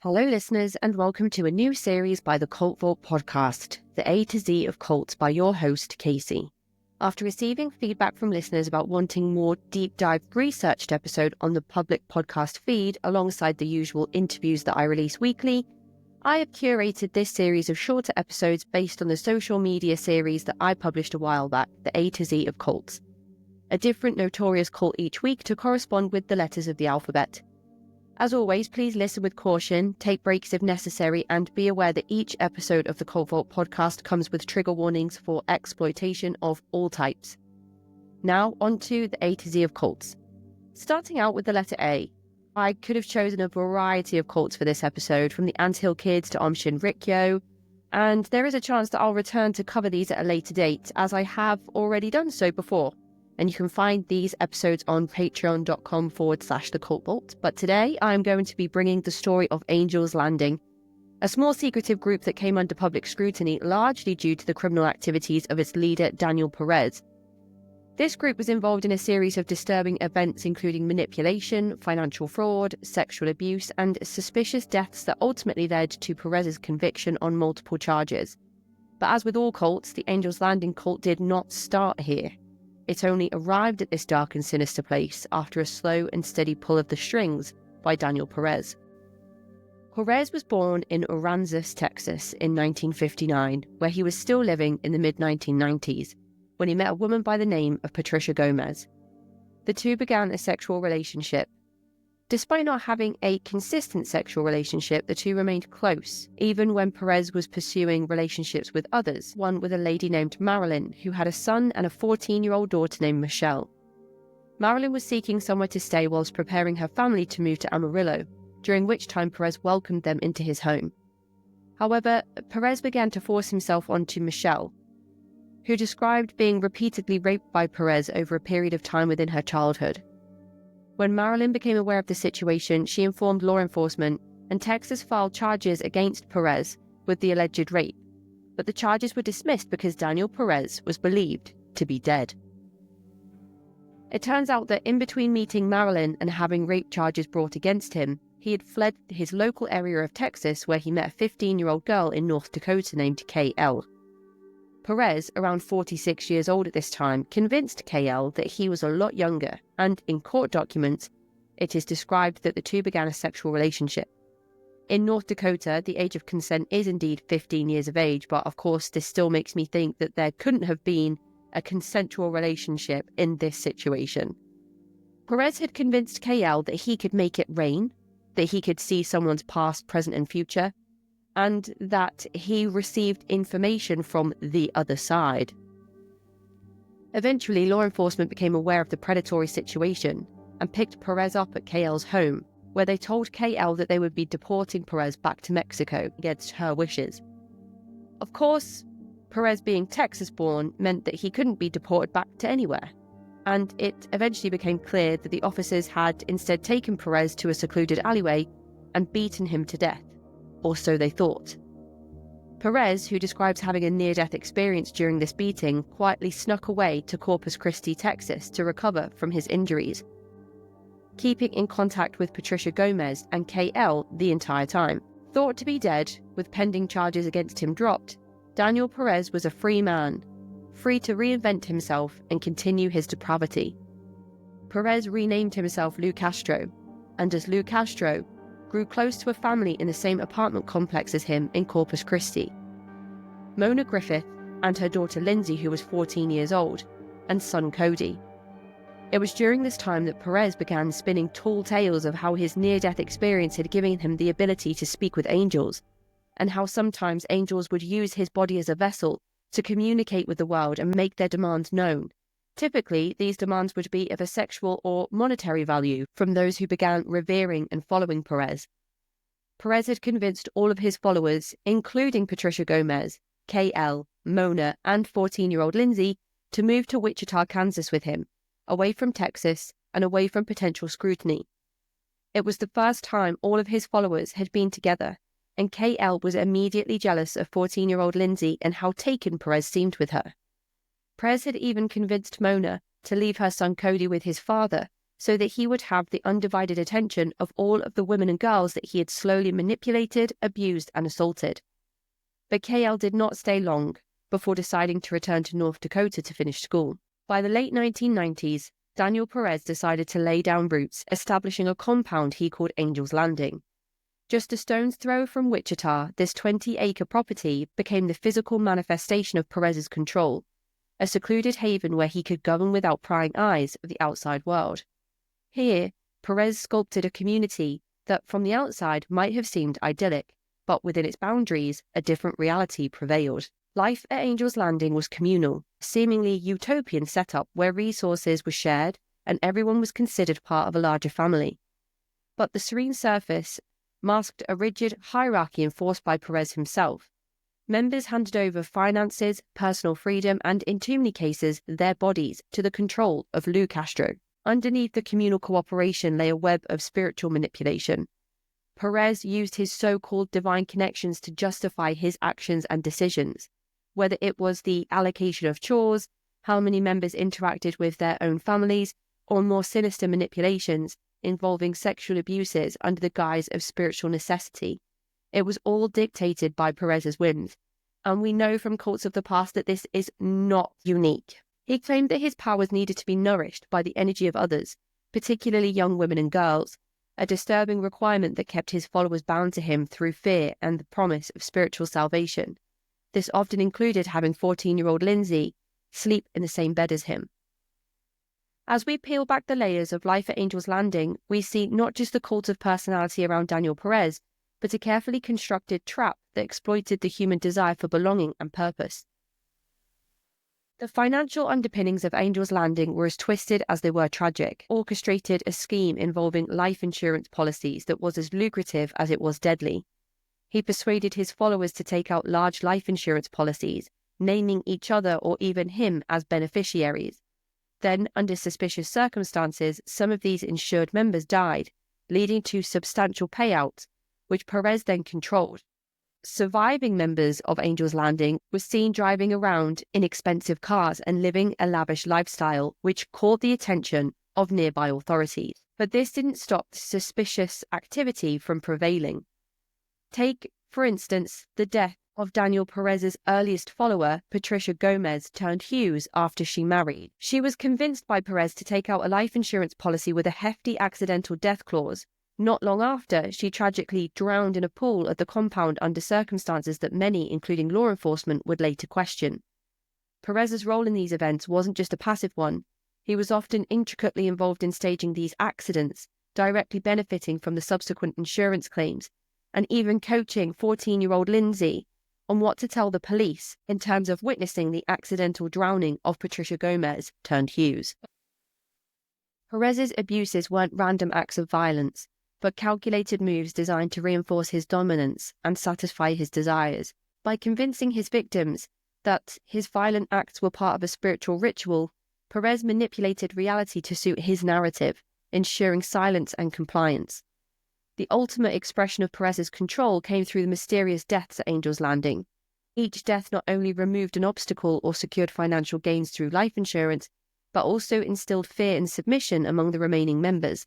Hello listeners, and welcome to a new series by the Cult Vault podcast, the A to Z of cults by your host, Casey. After receiving feedback from listeners about wanting more deep dive researched episode on the public podcast feed alongside the usual interviews that I release weekly, I have curated this series of shorter episodes based on the social media series that I published a while back, the A to Z of cults. A different notorious cult each week to correspond with the letters of the alphabet. As always, please listen with caution, take breaks if necessary, and be aware that each episode of the Cult Vault podcast comes with trigger warnings for exploitation of all types. Now, on to the A to Z of cults. Starting out with the letter A, I could have chosen a variety of cults for this episode, from the Anthill Kids to Aum Shinrikyo, and there is a chance that I'll return to cover these at a later date, as I have already done so before. And you can find these episodes on patreon.com/thecultvault. But today I'm going to be bringing the story of Angel's Landing, a small secretive group that came under public scrutiny largely due to the criminal activities of its leader Daniel Perez. This group was involved in a series of disturbing events including manipulation, financial fraud, sexual abuse, and suspicious deaths that ultimately led to Perez's conviction on multiple charges. But as with all cults, the Angel's Landing cult did not start here. It only arrived at this dark and sinister place after a slow and steady pull of the strings by Daniel Perez. Perez was born in Aransas, Texas in 1959, where he was still living in the mid-1990s, when he met a woman by the name of Patricia Gomez. The two began a sexual relationship. Despite not having a consistent sexual relationship, the two remained close, even when Perez was pursuing relationships with others, one with a lady named Marilyn, who had a son and a 14-year-old daughter named Michelle. Marilyn was seeking somewhere to stay whilst preparing her family to move to Amarillo, during which time Perez welcomed them into his home. However, Perez began to force himself onto Michelle, who described being repeatedly raped by Perez over a period of time within her childhood. When Marilyn became aware of the situation, she informed law enforcement, and Texas filed charges against Perez with the alleged rape, but the charges were dismissed because Daniel Perez was believed to be dead. It turns out that in between meeting Marilyn and having rape charges brought against him, he had fled his local area of Texas where he met a 15-year-old girl in North Dakota named KL. Perez, around 46 years old at this time, convinced KL that he was a lot younger, and in court documents, it is described that the two began a sexual relationship. In North Dakota, the age of consent is indeed 15 years of age, but of course this still makes me think that there couldn't have been a consensual relationship in this situation. Perez had convinced KL that he could make it rain, that he could see someone's past, present and future, and that he received information from the other side. Eventually, law enforcement became aware of the predatory situation and picked Perez up at KL's home, where they told KL that they would be deporting Perez back to Mexico against her wishes. Of course, Perez being Texas-born meant that he couldn't be deported back to anywhere, and it eventually became clear that the officers had instead taken Perez to a secluded alleyway and beaten him to death. Or so they thought. Perez, who describes having a near-death experience during this beating, quietly snuck away to Corpus Christi, Texas to recover from his injuries, keeping in contact with Patricia Gomez and KL the entire time. Thought to be dead, with pending charges against him dropped, Daniel Perez was a free man, free to reinvent himself and continue his depravity. Perez renamed himself Lou Castro, and as Lou Castro, grew close to a family in the same apartment complex as him in Corpus Christi. Mona Griffith and her daughter Lindsay, who was 14 years old, and son Cody. It was during this time that Perez began spinning tall tales of how his near-death experience had given him the ability to speak with angels, and how sometimes angels would use his body as a vessel to communicate with the world and make their demands known. Typically, these demands would be of a sexual or monetary value from those who began revering and following Perez. Perez had convinced all of his followers, including Patricia Gomez, KL, Mona, and 14-year-old Lindsay, to move to Wichita, Kansas with him, away from Texas and away from potential scrutiny. It was the first time all of his followers had been together, and KL was immediately jealous of 14-year-old Lindsay and how taken Perez seemed with her. Perez had even convinced Mona to leave her son Cody with his father so that he would have the undivided attention of all of the women and girls that he had slowly manipulated, abused, and assaulted. But KL did not stay long before deciding to return to North Dakota to finish school. By the late 1990s, Daniel Perez decided to lay down roots, establishing a compound he called Angel's Landing. Just a stone's throw from Wichita, this 20-acre property became the physical manifestation of Perez's control, a secluded haven where he could govern without prying eyes of the outside world. Here, Perez sculpted a community that from the outside might have seemed idyllic, but within its boundaries, a different reality prevailed. Life at Angel's Landing was communal, a seemingly utopian setup where resources were shared and everyone was considered part of a larger family. But the serene surface masked a rigid hierarchy enforced by Perez himself. Members handed over finances, personal freedom, and in too many cases, their bodies to the control of Lou Castro. Underneath the communal cooperation lay a web of spiritual manipulation. Perez used his so-called divine connections to justify his actions and decisions, whether it was the allocation of chores, how many members interacted with their own families, or more sinister manipulations involving sexual abuses under the guise of spiritual necessity. It was all dictated by Perez's whims, and we know from cults of the past that this is not unique. He claimed that his powers needed to be nourished by the energy of others, particularly young women and girls, a disturbing requirement that kept his followers bound to him through fear and the promise of spiritual salvation. This often included having 14-year-old Lindsay sleep in the same bed as him. As we peel back the layers of life at Angel's Landing, we see not just the cult of personality around Daniel Perez, but a carefully constructed trap that exploited the human desire for belonging and purpose. The financial underpinnings of Angel's Landing were as twisted as they were tragic, orchestrated a scheme involving life insurance policies that was as lucrative as it was deadly. He persuaded his followers to take out large life insurance policies, naming each other or even him as beneficiaries. Then, under suspicious circumstances, some of these insured members died, leading to substantial payouts, which Perez then controlled. Surviving members of Angel's Landing were seen driving around in expensive cars and living a lavish lifestyle, which caught the attention of nearby authorities. But this didn't stop suspicious activity from prevailing. Take, for instance, the death of Daniel Perez's earliest follower, Patricia Gomez, turned Hughes after she married. She was convinced by Perez to take out a life insurance policy with a hefty accidental death clause. Not long after, she tragically drowned in a pool at the compound under circumstances that many, including law enforcement, would later question. Perez's role in these events wasn't just a passive one. He was often intricately involved in staging these accidents, directly benefiting from the subsequent insurance claims, and even coaching 14-year-old Lindsay on what to tell the police in terms of witnessing the accidental drowning of Patricia Gomez turned Hughes. Perez's abuses weren't random acts of violence, but calculated moves designed to reinforce his dominance and satisfy his desires. By convincing his victims that his violent acts were part of a spiritual ritual, Perez manipulated reality to suit his narrative, ensuring silence and compliance. The ultimate expression of Perez's control came through the mysterious deaths at Angel's Landing. Each death not only removed an obstacle or secured financial gains through life insurance, but also instilled fear and submission among the remaining members.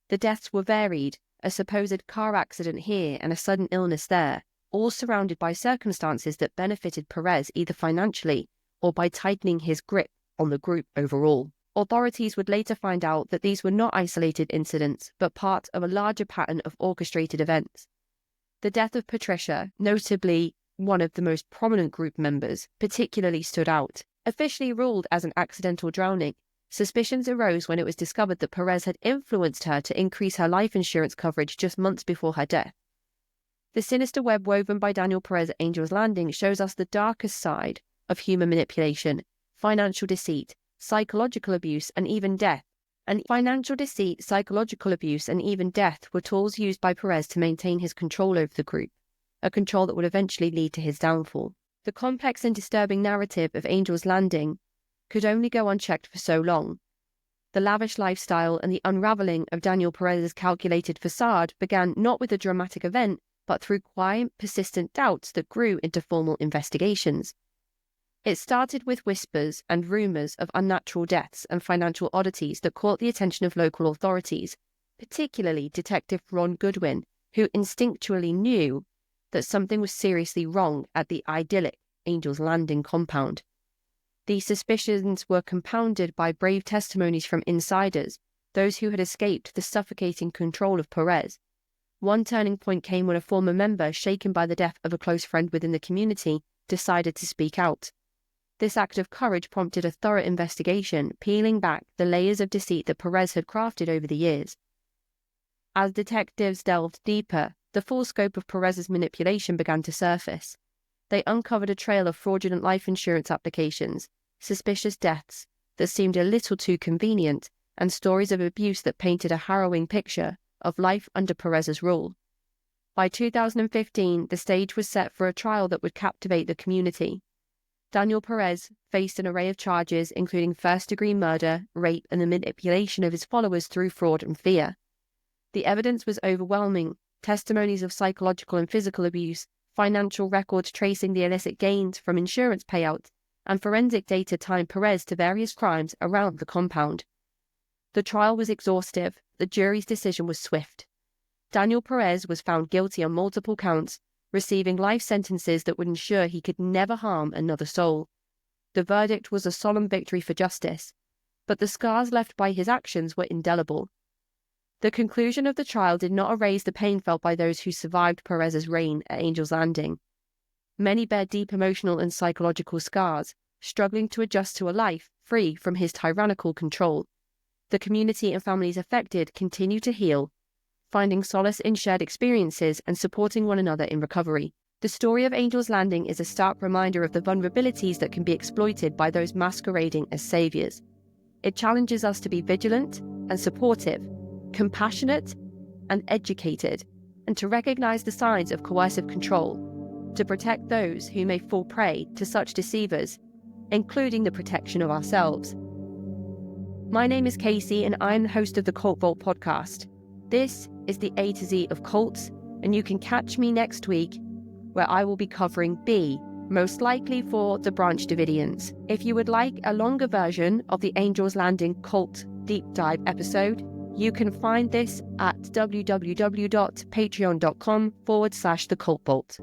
The deaths were varied, a supposed car accident here and a sudden illness there, all surrounded by circumstances that benefited Perez either financially or by tightening his grip on the group overall. Authorities would later find out that these were not isolated incidents, but part of a larger pattern of orchestrated events. The death of Patricia, notably one of the most prominent group members, particularly stood out. Officially ruled as an accidental drowning, suspicions arose when it was discovered that Perez had influenced her to increase her life insurance coverage just months before her death. The sinister web woven by Daniel Perez at Angel's Landing shows us the darkest side of human manipulation, financial deceit, psychological abuse, and even death. And financial deceit, psychological abuse, and even death were tools used by Perez to maintain his control over the group, a control that would eventually lead to his downfall. The complex and disturbing narrative of Angel's Landing could only go unchecked for so long. The lavish lifestyle and the unraveling of Daniel Perez's calculated facade began not with a dramatic event, but through quiet, persistent doubts that grew into formal investigations. It started with whispers and rumours of unnatural deaths and financial oddities that caught the attention of local authorities, particularly Detective Ron Goodwin, who instinctually knew that something was seriously wrong at the idyllic Angel's Landing compound. These suspicions were compounded by brave testimonies from insiders, those who had escaped the suffocating control of Perez. One turning point came when a former member, shaken by the death of a close friend within the community, decided to speak out. This act of courage prompted a thorough investigation, peeling back the layers of deceit that Perez had crafted over the years. As detectives delved deeper, the full scope of Perez's manipulation began to surface. They uncovered a trail of fraudulent life insurance applications, suspicious deaths that seemed a little too convenient, and stories of abuse that painted a harrowing picture of life under Perez's rule. By 2015, the stage was set for a trial that would captivate the community. Daniel Perez faced an array of charges, including first-degree murder, rape, and the manipulation of his followers through fraud and fear. The evidence was overwhelming: testimonies of psychological and physical abuse, financial records tracing the illicit gains from insurance payouts, and forensic data tying Perez to various crimes around the compound. The trial was exhaustive. The jury's decision was swift. Daniel Perez was found guilty on multiple counts, receiving life sentences that would ensure he could never harm another soul. The verdict was a solemn victory for justice, but the scars left by his actions were indelible. The conclusion of the trial did not erase the pain felt by those who survived Perez's reign at Angel's Landing. Many bear deep emotional and psychological scars, struggling to adjust to a life free from his tyrannical control. The community and families affected continue to heal, finding solace in shared experiences and supporting one another in recovery. The story of Angel's Landing is a stark reminder of the vulnerabilities that can be exploited by those masquerading as saviors. It challenges us to be vigilant and supportive, compassionate and educated, and to recognize the signs of coercive control, to protect those who may fall prey to such deceivers, including the protection of ourselves. My name is Casey, and I'm the host of the Cult Vault podcast. This is the A to Z of cults, and you can catch me next week, where I will be covering B, most likely for the Branch Davidians. If you would like a longer version of the Angel's Landing cult deep dive episode, you can find this at www.patreon.com/thecultvault.